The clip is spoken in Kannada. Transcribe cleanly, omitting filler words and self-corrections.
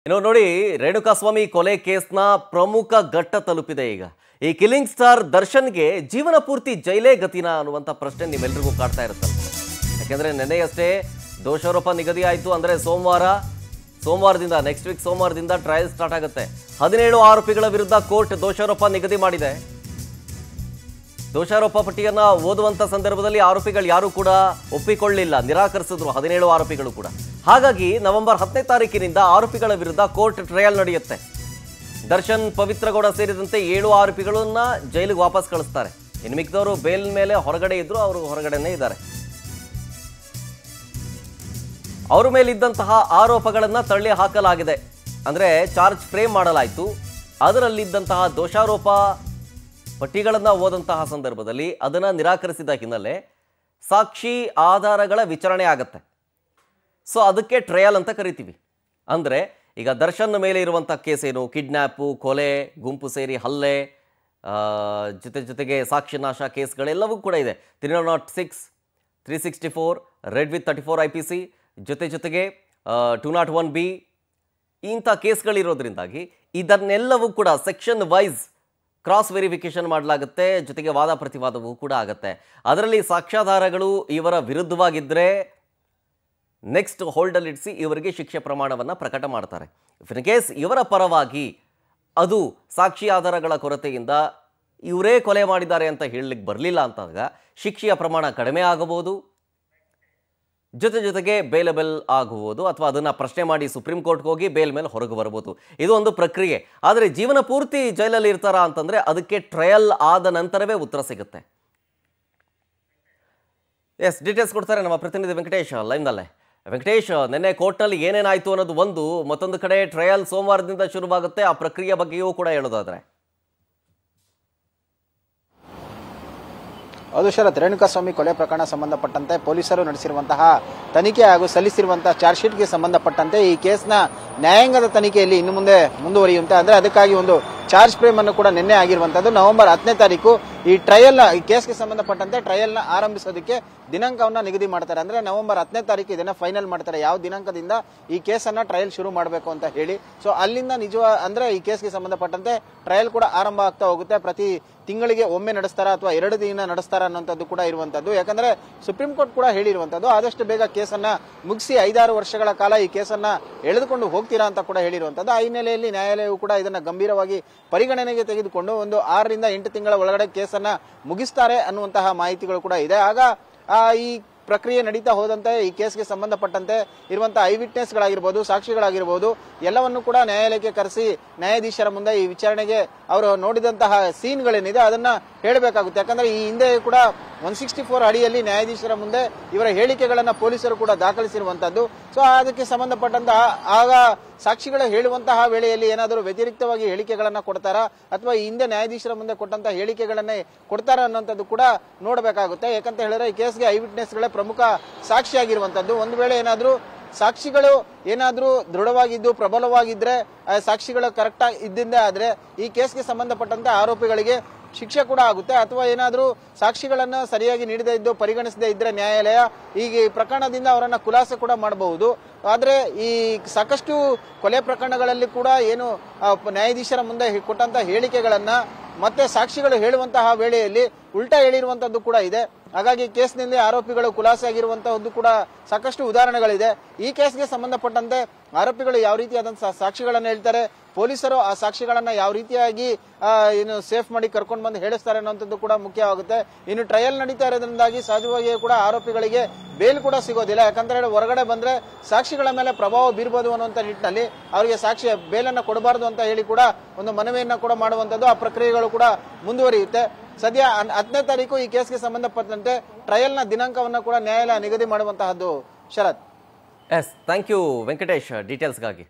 ಇನ್ನು ನೋಡಿ, ರೇಣುಕಾಸ್ವಾಮಿ ಕೊಲೆ ಕೇಸ್ನ ಪ್ರಮುಖ ಘಟ್ಟ ತಲುಪಿದೆ ಈಗ. ಈ ಕಿಲ್ಲಿಂಗ್ ಸ್ಟಾರ್ ದರ್ಶನ್ಗೆ ಜೀವನ ಪೂರ್ತಿ ಜೈಲೇ ಗತಿನ ಅನ್ನುವಂಥ ಪ್ರಶ್ನೆ ನಿಮ್ಮೆಲ್ಲರಿಗೂ ಕಾಡ್ತಾ ಇರುತ್ತಲ್ಲ. ಯಾಕೆಂದ್ರೆ ನೆನ್ನೆಯಷ್ಟೇ ದೋಷಾರೋಪ ನಿಗದಿ ಆಯಿತು. ಅಂದರೆ ಸೋಮವಾರದಿಂದ ನೆಕ್ಸ್ಟ್ ವೀಕ್ ಸೋಮವಾರದಿಂದ ಟ್ರಯಲ್ ಸ್ಟಾರ್ಟ್ ಆಗುತ್ತೆ. 17 ಆರೋಪಿಗಳ ವಿರುದ್ಧ ಕೋರ್ಟ್ ದೋಷಾರೋಪ ನಿಗದಿ ಮಾಡಿದೆ. ದೋಷಾರೋಪ ಪಟ್ಟಿಯನ್ನ ಓದುವಂತ ಸಂದರ್ಭದಲ್ಲಿ ಆರೋಪಿಗಳು ಯಾರು ಕೂಡ ಒಪ್ಪಿಕೊಳ್ಳಿಲ್ಲ, ನಿರಾಕರಿಸಿದ್ರು 17 ಆರೋಪಿಗಳು ಕೂಡ. ಹಾಗಾಗಿ ನವೆಂಬರ್ 10ನೇ ತಾರೀಕಿನಿಂದ ಆರೋಪಿಗಳ ವಿರುದ್ಧ ಕೋರ್ಟ್ ಟ್ರಯಲ್ ನಡೆಯುತ್ತೆ. ದರ್ಶನ್, ಪವಿತ್ರಗೌಡ ಸೇರಿದಂತೆ 7 ಆರೋಪಿಗಳನ್ನ ಜೈಲಿಗೆ ವಾಪಸ್ ಕಳಿಸ್ತಾರೆ. ಇನ್ನು ಮಿಕ್ಕಿದವರು ಬೇಲ್ ಮೇಲೆ ಹೊರಗಡೆ ಇದ್ರು, ಅವರು ಹೊರಗಡೆನೇ ಇದ್ದಾರೆ. ಅವರ ಮೇಲಿದ್ದಂತಹ ಆರೋಪಗಳನ್ನ ತಳ್ಳಿ ಹಾಕಲಾಗಿದೆ. ಅಂದ್ರೆ ಚಾರ್ಜ್ ಫ್ರೇಮ್ ಮಾಡಲಾಯಿತು. ಅದರಲ್ಲಿದ್ದಂತಹ ದೋಷಾರೋಪ ಪಟ್ಟಿಗಳನ್ನು ಓದಂತಹ ಸಂದರ್ಭದಲ್ಲಿ ಅದನ್ನು ನಿರಾಕರಿಸಿದ ಹಿನ್ನೆಲೆ ಸಾಕ್ಷಿ ಆಧಾರಗಳ ವಿಚಾರಣೆ ಆಗತ್ತೆ. ಸೊ ಅದಕ್ಕೆ ಟ್ರಯಲ್ ಅಂತ ಕರಿತೀವಿ. ಅಂದರೆ ಈಗ ದರ್ಶನ್ ಮೇಲೆ ಇರುವಂಥ ಕೇಸ್ ಏನು, ಕಿಡ್ನ್ಯಾಪು, ಕೊಲೆ, ಗುಂಪು ಸೇರಿ ಹಲ್ಲೆ, ಜೊತೆಗೆ ಸಾಕ್ಷಿನಾಶ ಕೇಸ್ಗಳೆಲ್ಲವೂ ಕೂಡ ಇದೆ. 306, 364, ರೆಡ್ ವಿತ್ 34 IPC, ಜೊತೆಗೆ 201B ಇಂಥ ಕೇಸ್ಗಳಿರೋದ್ರಿಂದಾಗಿ ಇದನ್ನೆಲ್ಲವೂ ಕೂಡ ಸೆಕ್ಷನ್ ವೈಸ್ ಕ್ರಾಸ್ ವೆರಿಫಿಕೇಶನ್ ಮಾಡಲಾಗುತ್ತೆ. ಜೊತೆಗೆ ವಾದ ಪ್ರತಿವಾದವೂ ಕೂಡ ಆಗುತ್ತೆ. ಅದರಲ್ಲಿ ಸಾಕ್ಷ್ಯಾಧಾರಗಳು ಇವರ ವಿರುದ್ಧವಾಗಿದ್ದರೆ ನೆಕ್ಸ್ಟ್ ಹೋಲ್ಡಲ್ಲಿಡಿಸಿ ಇವರಿಗೆ ಶಿಕ್ಷೆ ಪ್ರಮಾಣವನ್ನು ಪ್ರಕಟ ಮಾಡ್ತಾರೆ. ಇನ್ ಕೇಸ್ ಇವರ ಪರವಾಗಿ ಅದು ಸಾಕ್ಷಿ ಆಧಾರಗಳ ಕೊರತೆಯಿಂದ ಇವರೇ ಕೊಲೆ ಮಾಡಿದ್ದಾರೆ ಅಂತ ಹೇಳಲಿಕ್ಕೆ ಬರಲಿಲ್ಲ ಅಂತಾಗ ಶಿಕ್ಷೆಯ ಪ್ರಮಾಣ ಕಡಿಮೆ ಆಗಬಹುದು, ಜೊತೆಗೆ ಬೇಲೆಬಲ್ ಆಗಬಹುದು, ಅಥವಾ ಅದನ್ನು ಪ್ರಶ್ನೆ ಮಾಡಿ ಸುಪ್ರೀಂ ಕೋರ್ಟ್ಗೆ ಹೋಗಿ ಬೇಲ್ ಮೇಲೆ ಹೊರಗೆ ಬರ್ಬೋದು. ಇದು ಒಂದು ಪ್ರಕ್ರಿಯೆ. ಆದರೆ ಜೀವನ ಪೂರ್ತಿ ಜೈಲಲ್ಲಿ ಇರ್ತಾರಾ ಅಂತಂದರೆ ಅದಕ್ಕೆ ಟ್ರಯಲ್ ಆದ ನಂತರವೇ ಉತ್ತರ ಸಿಗುತ್ತೆ. ಎಸ್, ಡೀಟೇಲ್ಸ್ ಕೊಡ್ತಾರೆ ನಮ್ಮ ಪ್ರತಿನಿಧಿ ವೆಂಕಟೇಶ್ ಲೈವ್ನಲ್ಲೇ. ವೆಂಕಟೇಶ್, ನಿನ್ನೆ ಕೋರ್ಟ್ನಲ್ಲಿ ಏನೇನಾಯಿತು ಅನ್ನೋದು ಒಂದು, ಮತ್ತೊಂದು ಕಡೆ ಟ್ರಯಲ್ ಸೋಮವಾರದಿಂದ ಶುರುವಾಗುತ್ತೆ. ಆ ಪ್ರಕ್ರಿಯೆ ಬಗ್ಗೆಯೂ ಕೂಡ ಹೇಳೋದಾದ್ರೆ. ಹೌದು ಶರತ್, ರೇಣುಕಾಸ್ವಾಮಿ ಕೊಲೆ ಪ್ರಕರಣ ಸಂಬಂಧಪಟ್ಟಂತೆ ಪೊಲೀಸರು ನಡೆಸಿರುವಂತಹ ತನಿಖೆ ಹಾಗೂ ಸಲ್ಲಿಸಿರುವಂತಹ ಚಾರ್ಜ್ ಶೀಟ್ಗೆ ಸಂಬಂಧಪಟ್ಟಂತೆ ಈ ಕೇಸ್ನ ನ್ಯಾಯಾಂಗದ ತನಿಖೆಯಲ್ಲಿ ಇನ್ನು ಮುಂದೆ ಮುಂದುವರಿಯುವಂತೆ, ಅಂದ್ರೆ ಅದಕ್ಕಾಗಿ ಒಂದು ಚಾರ್ಜ್ ಫ್ರೇಮ್ ಅನ್ನು ಕೂಡ ನಿನ್ನೆ ಆಗಿರುವಂತದ್ದು. ನವೆಂಬರ್ 10ನೇ ತಾರೀಕು ಈ ಕೇಸ್ಗೆ ಸಂಬಂಧಪಟ್ಟಂತೆ ಟ್ರಯಲ್ ನ ಆರಂಭಿಸೋದಕ್ಕೆ ದಿನಾಂಕವನ್ನ ನಿಗದಿ ಮಾಡ್ತಾರೆ. ಅಂದ್ರೆ ನವೆಂಬರ್ 10ನೇ ತಾರೀಕು ಇದನ್ನ ಫೈನಲ್ ಮಾಡ್ತಾರೆ, ಯಾವ ದಿನಾಂಕದಿಂದ ಈ ಕೇಸನ್ನ ಟ್ರಯಲ್ ಶುರು ಮಾಡಬೇಕು ಅಂತ ಹೇಳಿ. ಸೊ ಅಲ್ಲಿಂದ ಅಂದ್ರೆ ಈ ಕೇಸ್ಗೆ ಸಂಬಂಧಪಟ್ಟಂತೆ ಟ್ರಯಲ್ ಕೂಡ ಆರಂಭ ಆಗ್ತಾ ಹೋಗುತ್ತೆ. ಪ್ರತಿ ತಿಂಗಳಿಗೆ ಒಮ್ಮೆ ನಡೆಸ್ತಾರ ಅಥವಾ 2 ದಿನ ನಡೆಸ್ತಾರ ಅನ್ನೋಂಥದ್ದು ಕೂಡ ಇರುವಂತದ್ದು. ಯಾಕಂದ್ರೆ ಸುಪ್ರೀಂ ಕೋರ್ಟ್ ಕೂಡ ಹೇಳಿರುವಂತದ್ದು ಆದಷ್ಟು ಬೇಗ ಕೇಸನ್ನ ಮುಗಿಸಿ 5-6 ವರ್ಷಗಳ ಕಾಲ ಈ ಕೇಸನ್ನ ಎಳೆದುಕೊಂಡು ಹೋಗ್ತೀರಾ ಅಂತ ಕೂಡ ಹೇಳಿರುವಂತದ್ದು. ಆ ಹಿನ್ನೆಲೆಯಲ್ಲಿ ನ್ಯಾಯಾಲಯವು ಕೂಡ ಇದನ್ನ ಗಂಭೀರವಾಗಿ ಪರಿಗಣನೆಗೆ ತೆಗೆದುಕೊಂಡು ಒಂದು 6 ರಿಂದ 8 ತಿಂಗಳ ಒಳಗಡೆ ಕೇಸನ್ನ ಮುಗಿಸ್ತಾರೆ ಅನ್ನುವಂತಹ ಮಾಹಿತಿಗಳು ಕೂಡ ಇದೆ. ಆಗ ಈ ಪ್ರಕ್ರಿಯೆ ನಡೀತಾ ಹೋದಂತೆ ಈ ಕೇಸ್ಗೆ ಸಂಬಂಧಪಟ್ಟಂತೆ ಇರುವಂತಹ ಐ ವಿಟ್ನೆಸ್ ಗಳಾಗಿರ್ಬೋದು, ಸಾಕ್ಷಿಗಳಾಗಿರ್ಬೋದು, ಎಲ್ಲವನ್ನು ಕೂಡ ನ್ಯಾಯಾಲಯಕ್ಕೆ ಕರೆಸಿ ನ್ಯಾಯಾಧೀಶರ ಮುಂದೆ ಈ ವಿಚಾರಣೆಗೆ ಅವರು ನೋಡಿದಂತಹ ಸೀನ್ಗಳೇನಿದೆ ಅದನ್ನ ಹೇಳಬೇಕಾಗುತ್ತೆ. ಯಾಕಂದ್ರೆ ಈ ಹಿಂದೆ ಕೂಡ 164 ಅಡಿಯಲ್ಲಿ ನ್ಯಾಯಾಧೀಶರ ಮುಂದೆ ಇವರ ಹೇಳಿಕೆಗಳನ್ನ ಪೊಲೀಸರು ಕೂಡ ದಾಖಲಿಸಿರುವಂತದ್ದು. ಸೊ ಅದಕ್ಕೆ ಸಂಬಂಧಪಟ್ಟಂತಹ ಆಗ ಸಾಕ್ಷಿಗಳು ಹೇಳುವಂತಹ ವೇಳೆಯಲ್ಲಿ ಏನಾದರೂ ವ್ಯತಿರಿಕ್ತವಾಗಿ ಹೇಳಿಕೆಗಳನ್ನ ಕೊಡ್ತಾರಾ ಅಥವಾ ಈ ಹಿಂದೆ ನ್ಯಾಯಾಧೀಶರ ಮುಂದೆ ಕೊಟ್ಟಂತಹ ಹೇಳಿಕೆಗಳನ್ನೇ ಕೊಡ್ತಾರಾ ಅನ್ನೋಂಥದ್ದು ಕೂಡ ನೋಡಬೇಕಾಗುತ್ತೆ. ಯಾಕಂತ ಹೇಳಿದ್ರೆ ಈ ಕೇಸ್ಗೆ ಐ ವಿಟ್ನೆಸ್ಗಳೇ ಪ್ರಮುಖ ಸಾಕ್ಷಿಯಾಗಿರುವಂತದ್ದು. ಒಂದು ವೇಳೆ ಏನಾದ್ರೂ ಸಾಕ್ಷಿಗಳು ಏನಾದ್ರೂ ದೃಢವಾಗಿದ್ದು ಪ್ರಬಲವಾಗಿದ್ರೆ, ಸಾಕ್ಷಿಗಳು ಕರೆಕ್ಟ್ ಇದ್ದಿಂದ ಆದ್ರೆ ಈ ಕೇಸ್ಗೆ ಸಂಬಂಧಪಟ್ಟಂತೆ ಆರೋಪಿಗಳಿಗೆ ಶಿಕ್ಷೆ ಕೂಡ ಆಗುತ್ತೆ. ಅಥವಾ ಏನಾದ್ರೂ ಸಾಕ್ಷಿಗಳನ್ನ ಸರಿಯಾಗಿ ನೀಡದೇ ಇದ್ದು ಪರಿಗಣಿಸದೇ ಇದ್ರೆ ನ್ಯಾಯಾಲಯ ಈಗ ಈ ಪ್ರಕರಣದಿಂದ ಅವರನ್ನ ಖುಲಾಸೆ ಕೂಡ ಮಾಡಬಹುದು. ಆದ್ರೆ ಈ ಸಾಕಷ್ಟು ಕೊಲೆ ಪ್ರಕರಣಗಳಲ್ಲಿ ಕೂಡ ಏನು ನ್ಯಾಯಾಧೀಶರ ಮುಂದೆ ಕೊಟ್ಟಂತ ಹೇಳಿಕೆಗಳನ್ನ ಮತ್ತೆ ಸಾಕ್ಷಿಗಳು ಹೇಳುವಂತಹ ವೇಳೆಯಲ್ಲಿ ಉಲ್ಟಾ ಹೇಳಿರುವಂತದ್ದು ಕೂಡ ಇದೆ. ಹಾಗಾಗಿ ಕೇಸ್ನಲ್ಲಿ ಆರೋಪಿಗಳು ಖುಲಾಸೆ ಆಗಿರುವಂತಹದ್ದು ಕೂಡ ಸಾಕಷ್ಟು ಉದಾಹರಣೆಗಳಿದೆ. ಈ ಕೇಸ್ಗೆ ಸಂಬಂಧಪಟ್ಟಂತೆ ಆರೋಪಿಗಳು ಯಾವ ರೀತಿಯಾದಂತಹ ಸಾಕ್ಷಿಗಳನ್ನ ಹೇಳ್ತಾರೆ, ಪೊಲೀಸರು ಆ ಸಾಕ್ಷಿಗಳನ್ನ ಯಾವ ರೀತಿಯಾಗಿ ಏನು ಸೇಫ್ ಮಾಡಿ ಕರ್ಕೊಂಡು ಬಂದು ಹೇಳಿಸ್ತಾರೆ ಅನ್ನೋಂಥದ್ದು ಕೂಡ ಮುಖ್ಯವಾಗುತ್ತೆ. ಇನ್ನು ಟ್ರಯಲ್ ನಡೀತಾ ಇರೋದ್ರಿಂದಾಗಿ ಸಹಜವಾಗಿಯೂ ಕೂಡ ಆರೋಪಿಗಳಿಗೆ ಬೇಲ್ ಕೂಡ ಸಿಗೋದಿಲ್ಲ. ಯಾಕಂದ್ರೆ ಹೊರಗಡೆ ಬಂದ್ರೆ ಸಾಕ್ಷಿಗಳ ಮೇಲೆ ಪ್ರಭಾವ ಬೀರ್ಬೋದು ಅನ್ನುವಂತ ನಿಟ್ಟಿನಲ್ಲಿ ಅವರಿಗೆ ಸಾಕ್ಷಿ ಬೇಲನ್ನ ಕೊಡಬಾರದು ಅಂತ ಹೇಳಿ ಕೂಡ ಒಂದು ಮನವಿಯನ್ನ ಕೂಡ ಮಾಡುವಂತದ್ದು. ಆ ಪ್ರಕ್ರಿಯೆಗಳು ಕೂಡ ಮುಂದುವರಿಯುತ್ತೆ. ಸದ್ಯ 10ನೇ ತಾರೀಕು ಈ ಕೇಸ್ಗೆ ಸಂಬಂಧಪಟ್ಟಂತೆ ಟ್ರಯಲ್ ನ ದಿನಾಂಕವನ್ನ ಕೂಡ ನ್ಯಾಯಾಲಯ ನಿಗದಿ ಮಾಡುವಂತಹದ್ದು. ಶರತ್, ಎಸ್, ಥ್ಯಾಂಕ್ ಯು ವೆಂಕಟೇಶ್ ಡೀಟೇಲ್ಸ್ಗಾಗಿ.